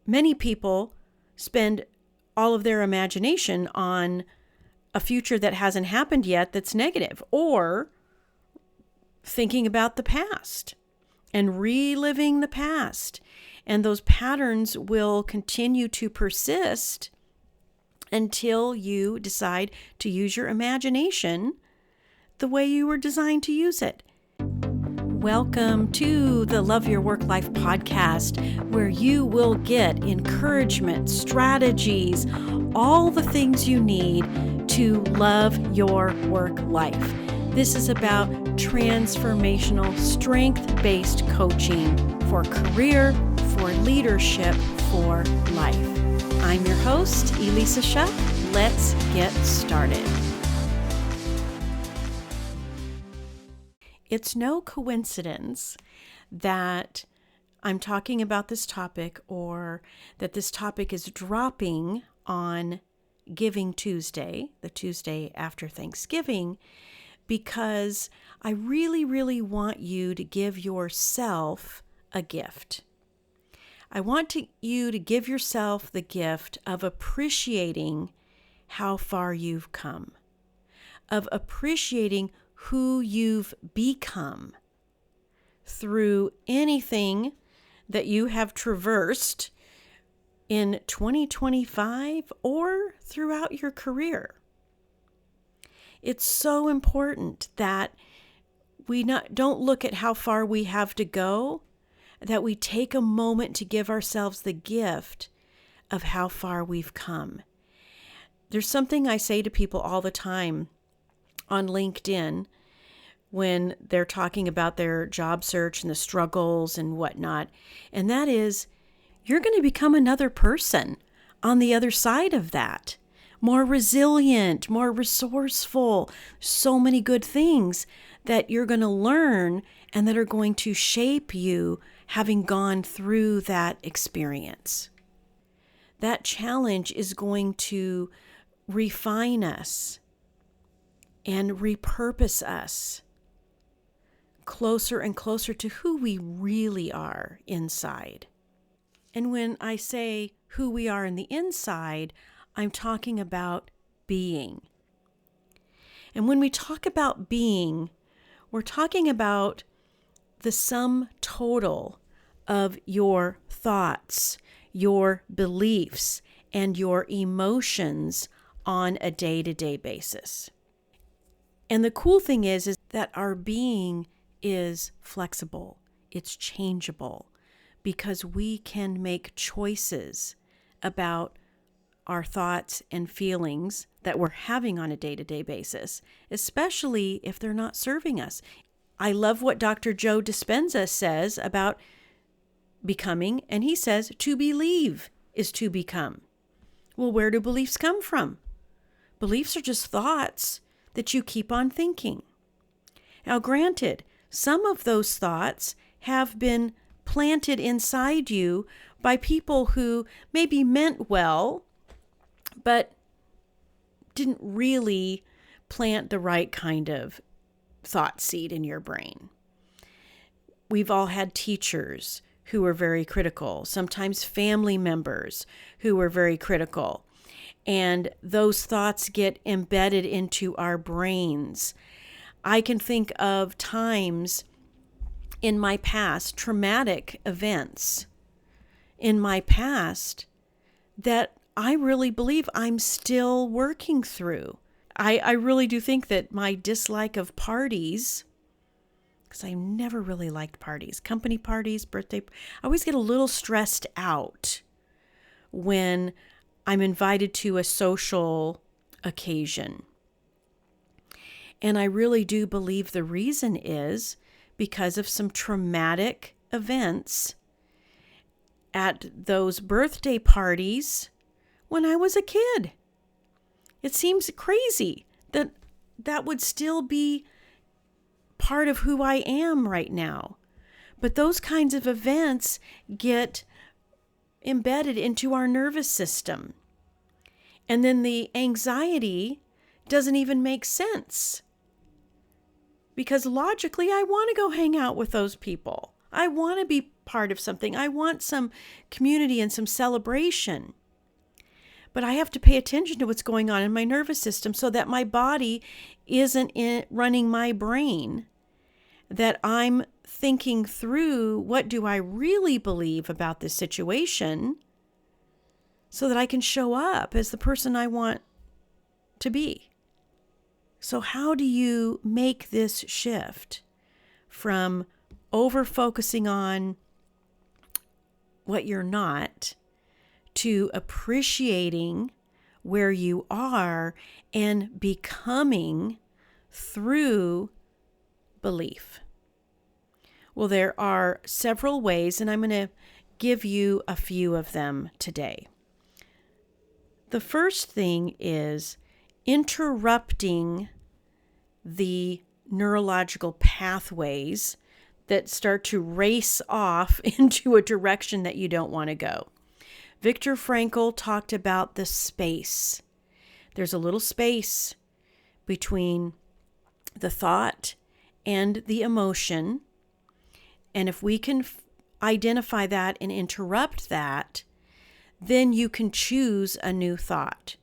Many people spend all of their imagination on a future that hasn't happened yet that's negative, or thinking about the past and reliving the past. And those patterns will continue to persist until you decide to use your imagination the way you were designed to use it. Welcome to the Love Your Work Life podcast, where you will get encouragement, strategies, all the things you need to love your work life. This is about transformational, strength-based coaching for career, for leadership, for life. I'm your host, Elissa Shuck. Let's get started. It's no coincidence that I'm talking about this topic, or that this topic is dropping on Giving Tuesday, the Tuesday after Thanksgiving, because I really want you to give yourself a gift. I want you to give yourself the gift of appreciating how far you've come, of appreciating who you've become through anything that you have traversed in 2025 or throughout your career. It's so important that we don't look at how far we have to go, that we take a moment to give ourselves the gift of how far we've come. There's something I say to people all the time on LinkedIn when they're talking about their job search and the struggles and whatnot. And that is, you're going to become another person on the other side of that. More resilient, more resourceful, so many good things that you're going to learn and that are going to shape you having gone through that experience. That challenge is going to refine us and repurpose us closer and closer to who we really are inside. And when I say who we are in the inside, I'm talking about being. And when we talk about being, we're talking about the sum total of your thoughts, your beliefs, and your emotions on a day-to-day basis. And the cool thing is that our being is flexible. It's changeable, because we can make choices about our thoughts and feelings that we're having on a day-to-day basis, especially if they're not serving us. I love what Dr. Joe Dispenza says about becoming, and he says to believe is to become. Well, where do beliefs come from? Beliefs are just thoughts that you keep on thinking. Now, granted, some of those thoughts have been planted inside you by people who maybe meant well, but didn't really plant the right kind of thought seed in your brain. We've all had teachers who were very critical, sometimes family members who were very critical, and those thoughts get embedded into our brains. I can think of times in my past, traumatic events in my past, that I really believe I'm still working through. I really do think that my dislike of parties, because I never really liked parties, company parties, birthday, I always get a little stressed out when I'm invited to a social occasion. And I really do believe the reason is because of some traumatic events at those birthday parties when I was a kid. It seems crazy that that would still be part of who I am right now. But those kinds of events get embedded into our nervous system. And then the anxiety doesn't even make sense. Because logically, I want to go hang out with those people. I want to be part of something. I want some community and some celebration. But I have to pay attention to what's going on in my nervous system so that my body isn't running my brain, that I'm thinking through what do I really believe about this situation so that I can show up as the person I want to be. So how do you make this shift from over-focusing on what you're not to appreciating where you are and becoming through belief? Well, there are several ways, and I'm going to give you a few of them today. The first thing is interrupting the neurological pathways that start to race off into a direction that you don't want to go. Viktor Frankl talked about the space. There's a little space between the thought and the emotion. And if we can identify that and interrupt that, then you can choose a new thought.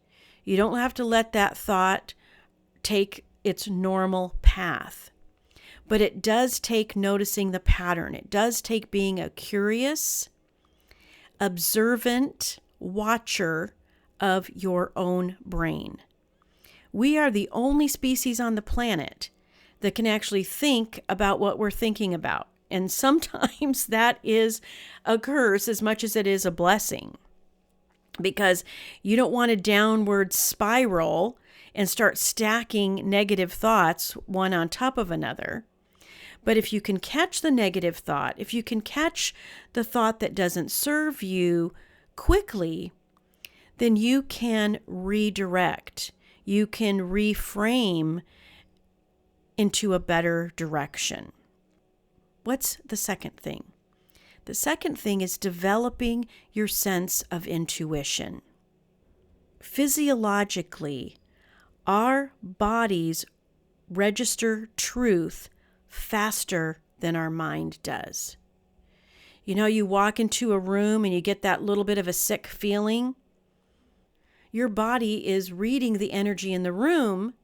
You don't have to let that thought take its normal path. But it does take noticing the pattern. It does take being a curious, observant watcher of your own brain. We are the only species on the planet that can actually think about what we're thinking about. And sometimes that is a curse as much as it is a blessing, because you don't want a downward spiral and start stacking negative thoughts one on top of another. But if you can catch the negative thought, if you can catch the thought that doesn't serve you quickly, then you can redirect. You can reframe into a better direction. What's the second thing? The second thing is developing your sense of intuition. Physiologically, our bodies register truth faster than our mind does. You know, you walk into a room and you get that little bit of a sick feeling. Your body is reading the energy in the room,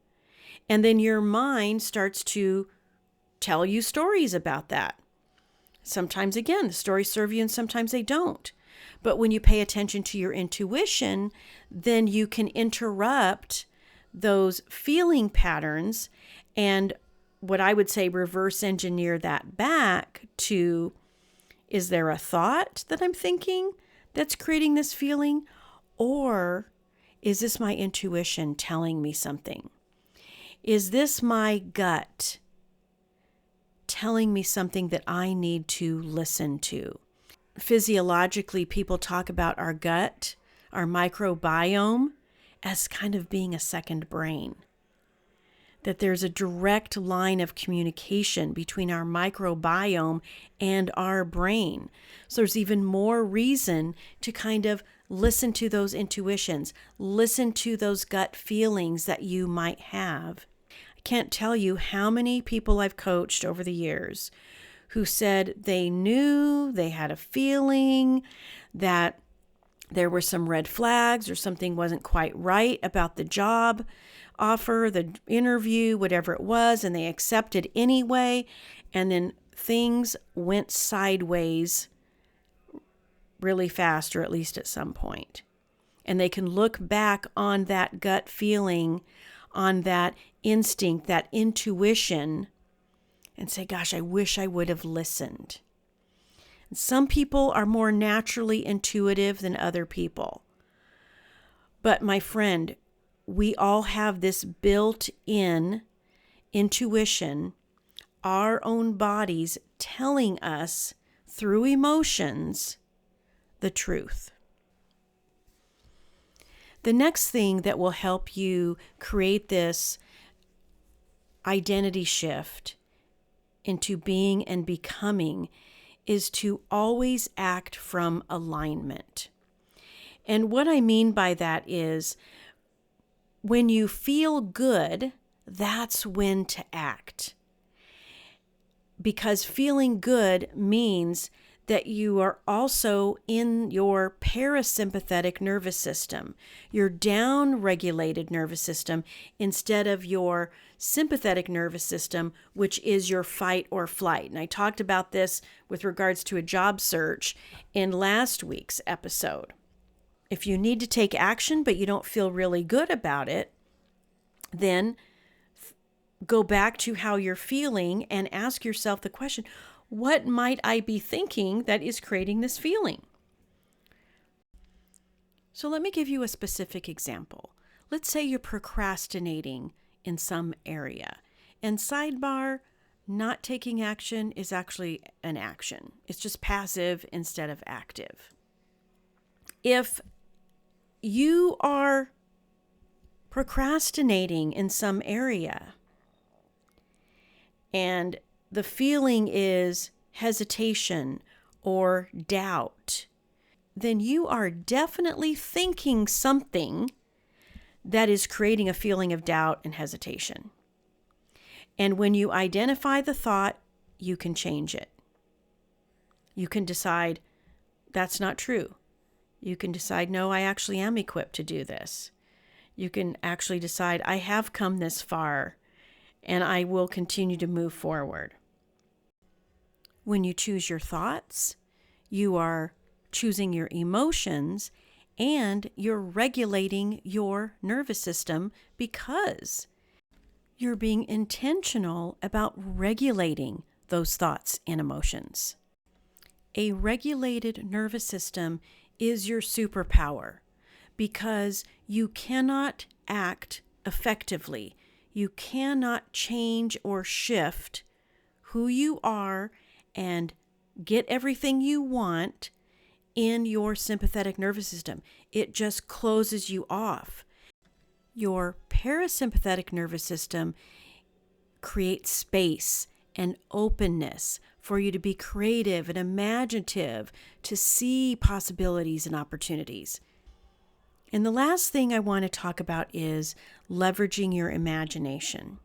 and then your mind starts to tell you stories about that. Sometimes, again, the stories serve you and sometimes they don't. But when you pay attention to your intuition, then you can interrupt those feeling patterns and what I would say reverse engineer that back to, is there a thought that I'm thinking that's creating this feeling? Or is this my intuition telling me something? Is this my gut telling me something that I need to listen to? Physiologically, people talk about our gut, our microbiome, as kind of being a second brain. That there's a direct line of communication between our microbiome and our brain. So there's even more reason to kind of listen to those intuitions, listen to those gut feelings that you might have. I can't tell you how many people I've coached over the years who said they knew, they had a feeling that there were some red flags or something wasn't quite right about the job offer, the interview, whatever it was, and they accepted anyway, and then things went sideways really fast, or at least at some point. And they can look back on that gut feeling, on that instinct, that intuition, and say, gosh, I wish I would have listened. And some people are more naturally intuitive than other people. But my friend, we all have this built-in intuition, our own bodies telling us through emotions the truth. The next thing that will help you create this identity shift into being and becoming is to always act from alignment. And what I mean by that is, when you feel good, that's when to act. Because feeling good means that you are also in your parasympathetic nervous system, your down-regulated nervous system, instead of your sympathetic nervous system, which is your fight or flight. And I talked about this with regards to a job search in last week's episode. If you need to take action, but you don't feel really good about it, then go back to how you're feeling and ask yourself the question, what might I be thinking that is creating this feeling? So let me give you a specific example. Let's say you're procrastinating in some area. And sidebar, not taking action is actually an action. It's just passive instead of active. If you are procrastinating in some area and the feeling is hesitation or doubt, then you are definitely thinking something that is creating a feeling of doubt and hesitation. And when you identify the thought, you can change it. You can decide, that's not true. You can decide, no, I actually am equipped to do this. You can actually decide, I have come this far and I will continue to move forward. When you choose your thoughts, you are choosing your emotions and you're regulating your nervous system because you're being intentional about regulating those thoughts and emotions. A regulated nervous system is your superpower because you cannot act effectively. You cannot change or shift who you are and get everything you want in your sympathetic nervous system. It just closes you off. Your parasympathetic nervous system creates space and openness for you to be creative and imaginative, to see possibilities and opportunities. And the last thing I want to talk about is leveraging your imagination.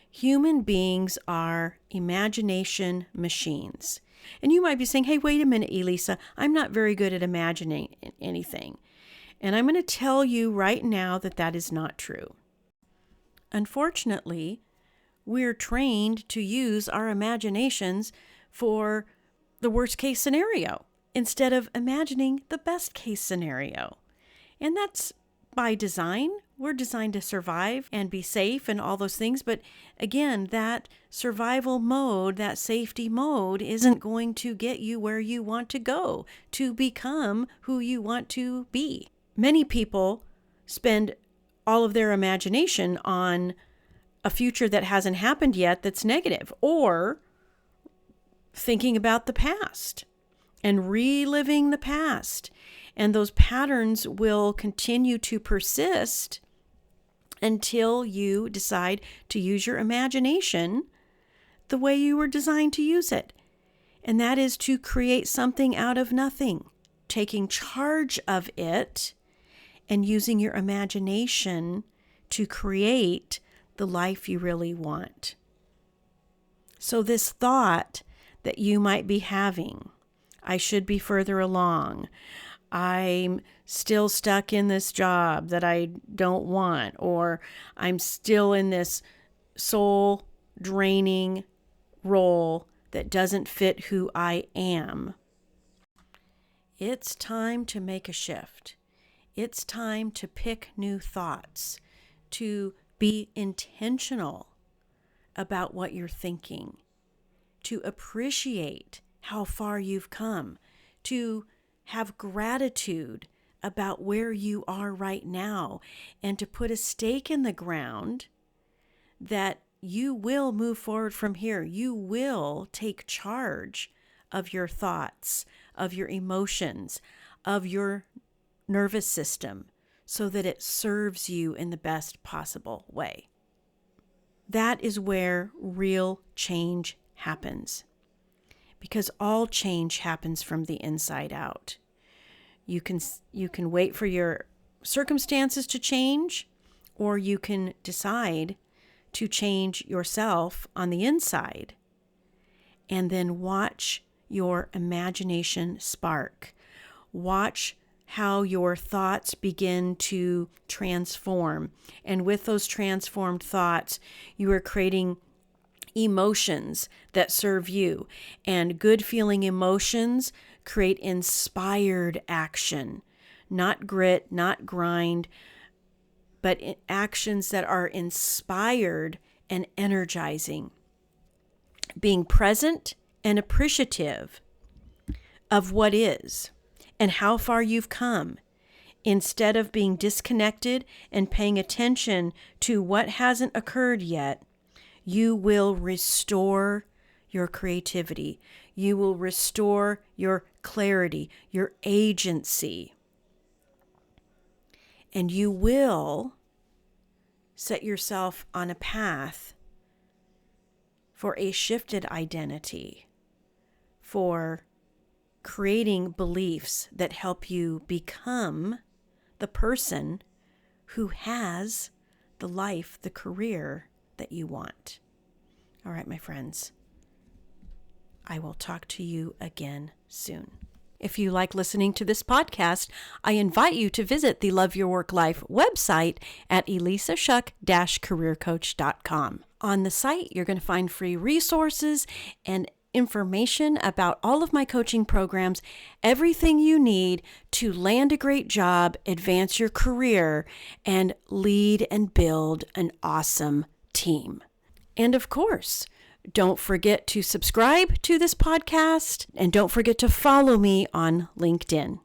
Human beings are imagination machines. And you might be saying, hey, wait a minute, Elissa, I'm not very good at imagining anything. And I'm going to tell you right now that that is not true. Unfortunately, we're trained to use our imaginations for the worst case scenario instead of imagining the best case scenario. And that's by design. We're designed to survive and be safe and all those things. But again, that survival mode, that safety mode isn't going to get you where you want to go to become who you want to be. Many people spend all of their imagination on a future that hasn't happened yet that's negative, or thinking about the past and reliving the past. And those patterns will continue to persist until you decide to use your imagination the way you were designed to use it. And that is to create something out of nothing, taking charge of it and using your imagination to create the life you really want. So this thought that you might be having, I should be further along, I'm still stuck in this job that I don't want, or I'm still in this soul draining role that doesn't fit who I am. It's time to make a shift. It's time to pick new thoughts, to be intentional about what you're thinking, to appreciate how far you've come, to have gratitude about where you are right now, and to put a stake in the ground that you will move forward from here. You will take charge of your thoughts, of your emotions, of your nervous system, so that it serves you in the best possible way. That is where real change happens, because all change happens from the inside out. You can wait for your circumstances to change, or you can decide to change yourself on the inside and then watch your imagination spark. Watch how your thoughts begin to transform. And with those transformed thoughts, you are creating emotions that serve you. And good feeling emotions create inspired action, not grit, not grind, but actions that are inspired and energizing. Being present and appreciative of what is and how far you've come, instead of being disconnected and paying attention to what hasn't occurred yet, you will restore your creativity. You will restore your clarity, your agency. And you will set yourself on a path for a shifted identity, for creating beliefs that help you become the person who has the life, the career that you want. All right, my friends, I will talk to you again soon. If you like listening to this podcast, I invite you to visit the Love Your Work Life website at elissashuck-careercoach.com. On the site, you're going to find free resources and information about all of my coaching programs, everything you need to land a great job, advance your career, and lead and build an awesome team. And of course, don't forget to subscribe to this podcast, and don't forget to follow me on LinkedIn.